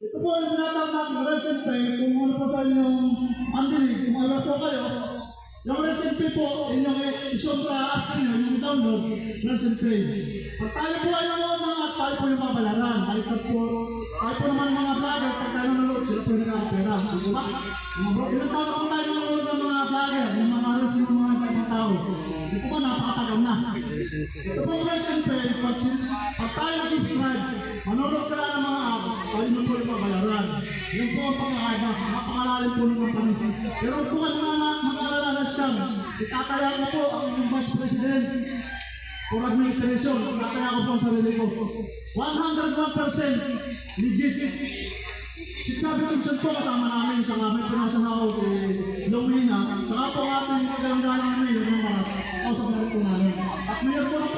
Ito po yung tinatawag natin resin pay. Kung ano po sa inyong andinig, kung aware po kayo, yung resin pay po, inyong isyon sa app nyo, yung download, resin pay. Pag tayo po ay nanonood at tayo po yung mabalaran. Tayo po naman mga vlogger, pag tayo nanonood, sila po yung nakakapera. Di ba? Ilan taon na po tayo nanonood ng mga vlogger, yung mga resin ng mga ibang tao. Ito po, napakatagal na. Ito po resin pay, pag tayo subscribe, manonood ka lang ng mga apps, tayo mo po yung mabalaran. Yun po ang pangkakaiba, napakalalim po ng company. Pero kung ano na mag-alala na siyang, itataya ko po ang inyong Vice President for Administration, itataya ko po ang sarili ko. 101% legit. Si Sabi Simpson po kasama namin sa aming pinasa na ako si Lowina. Saka po ang ating magandang namin yung mga kausap na rin po namin. At mayor po ng